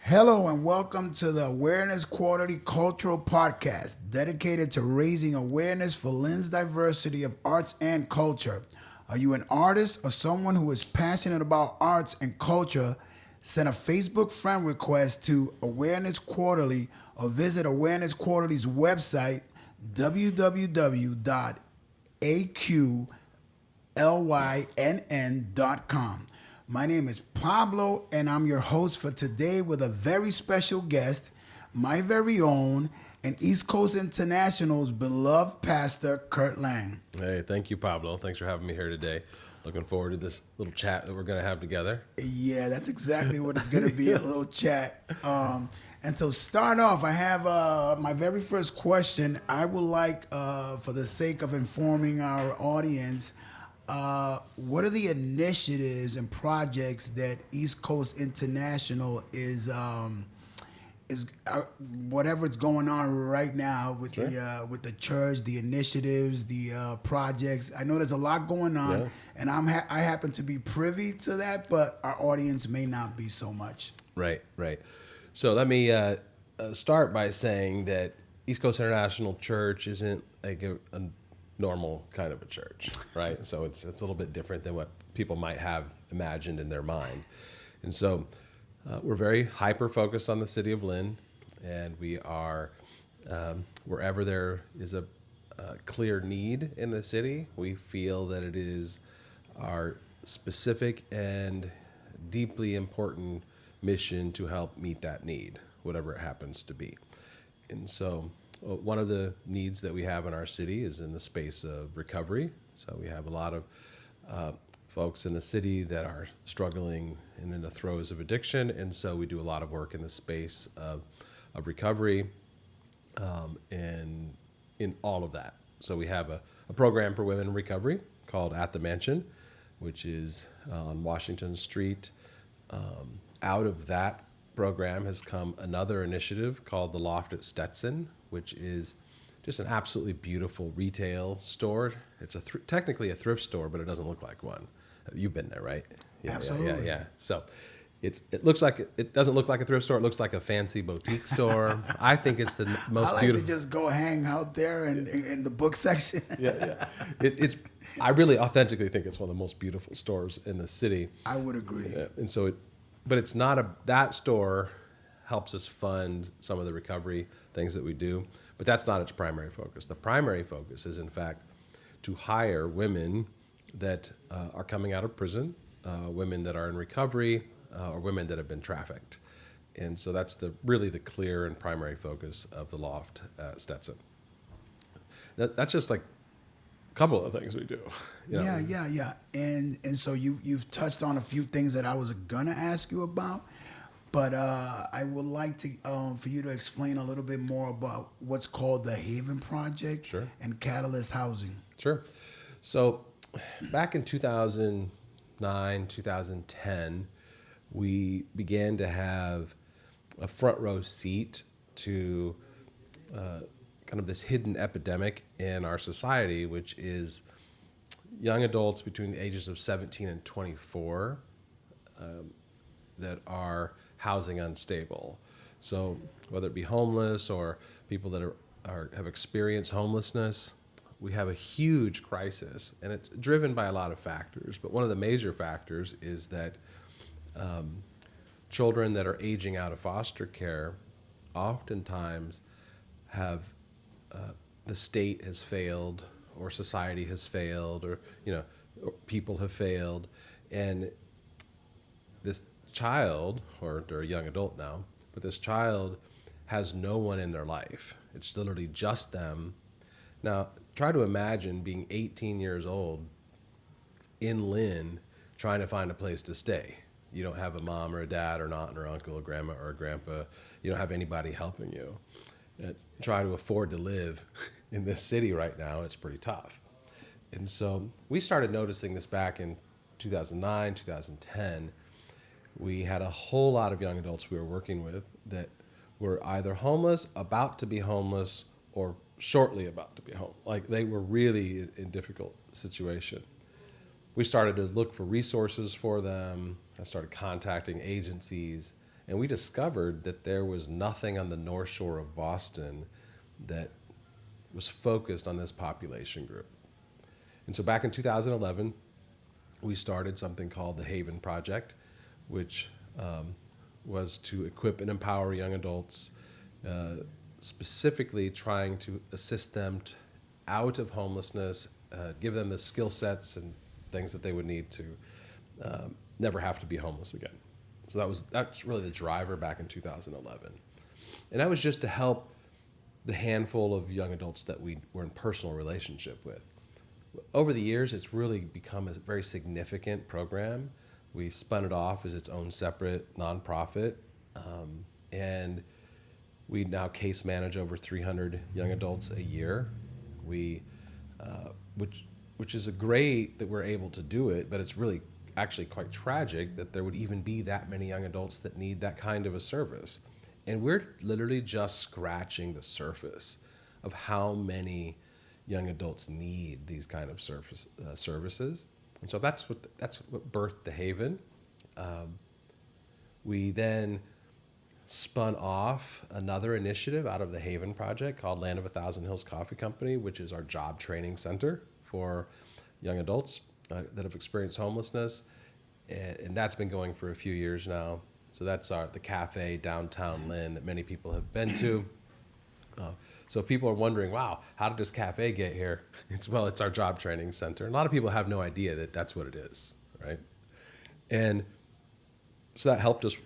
Hello and welcome to the Awareness Quarterly Cultural Podcast, dedicated to raising awareness for Lynn's diversity of arts and culture. Are you an artist or someone who is passionate about arts and culture? Send a Facebook friend request to Awareness Quarterly or visit Awareness Quarterly's website, www.aqlynn.com. My name is Pablo, and I'm your host for today with a very special guest, my very own, and East Coast International's beloved pastor, Kurt Lange. Hey, thank you, Pablo. Thanks for having me here today. Looking forward to this little chat that we're going to have together. Yeah, that's exactly what it's going to be, a little chat. And to start off, I have my very first question. I would like, for the sake of informing our audience, what are the initiatives and projects that East Coast International is whatever is going on right now with Sure. with the church, the initiatives, the projects. I know there's a lot going on, Yeah. and I happen to be privy to that, but our audience may not be so much. Right, right. So let me start by saying that East Coast International Church isn't like a normal kind of a church, right? So it's a little bit different than what people might have imagined in their mind. And so we're very hyper focused on the city of Lynn, and we are wherever there is a clear need in the city, we feel that it is our specific and deeply important mission to help meet that need, whatever it happens to be. And so, one of the needs that we have in our city is in the space of recovery. So, we have a lot of folks in the city that are struggling and in the throes of addiction. And so, we do a lot of work in the space of recovery and in all of that. So, we have a program for women in recovery called At the Mansion, which is on Washington Street. Out of that program has come another initiative called the Loft at Stetson, which is just an absolutely beautiful retail store. It's technically a thrift store, but it doesn't look like one. You've been there, right? Yeah, Absolutely. yeah. So it looks like it doesn't look like a thrift store. It looks like a fancy boutique store. I think it's the I most like beautiful. to just go hang out there in the book section. Yeah. It's. I really authentically think it's one of the most beautiful stores in the city. I would agree. And so but it's not that store helps us fund some of the recovery things that we do, but that's not its primary focus. The primary focus is, in fact, to hire women that are coming out of prison, women that are in recovery, or women that have been trafficked. And so that's really the clear and primary focus of the Loft at Stetson. That's just like a couple of things we do. You know? Yeah. And so you've touched on a few things that I was gonna ask you about, but I would like to for you to explain a little bit more about what's called the Haven Project Sure. and Catalyst Housing. Sure. So back in 2009, 2010, we began to have a front row seat to kind of this hidden epidemic in our society, which is young adults between the ages of 17 and 24 that are housing unstable. So whether it be homeless or people that have experienced homelessness, we have a huge crisis, and it's driven by a lot of factors. But one of the major factors is that children that are aging out of foster care oftentimes have the state has failed, or society has failed, or or people have failed, and this child, or they're a young adult now, but this child has no one in their life. It's literally just them. Now, try to imagine being 18 years old in Lynn trying to find a place to stay. You don't have a mom or a dad or an aunt or uncle or grandma or a grandpa. You don't have anybody helping you. Try to afford to live in this city right now, it's pretty tough. And so we started noticing this back in 2009, 2010. We had a whole lot of young adults we were working with that were either homeless, about to be homeless, or shortly about to be home. Like, they were really in difficult situation. We started to look for resources for them. I started contacting agencies, And we discovered that there was nothing on the North Shore of Boston that was focused on this population group. And so back in 2011, we started something called the Haven Project, which was to equip and empower young adults, specifically trying to assist them out of homelessness, give them the skill sets and things that they would need to never have to be homeless again. So that's really the driver back in 2011. And that was just to help the handful of young adults that we were in personal relationship with. Over the years, it's really become a very significant program. We spun it off as its own separate nonprofit, and we now case manage over 300 young adults a year. Which is a great that we're able to do it, but it's really actually quite tragic that there would even be that many young adults that need that kind of a service. And we're literally just scratching the surface of how many young adults need these kind of services. And so that's what birthed the Haven. We then spun off another initiative out of the Haven Project called Land of a Thousand Hills Coffee Company, which is our job training center for young adults that have experienced homelessness. And that's been going for a few years now. So that's the cafe downtown Lynn that many people have been to. So if people are wondering, wow, how did this cafe get here? It's our job training center. And a lot of people have no idea that that's what it is, right? And so that helped us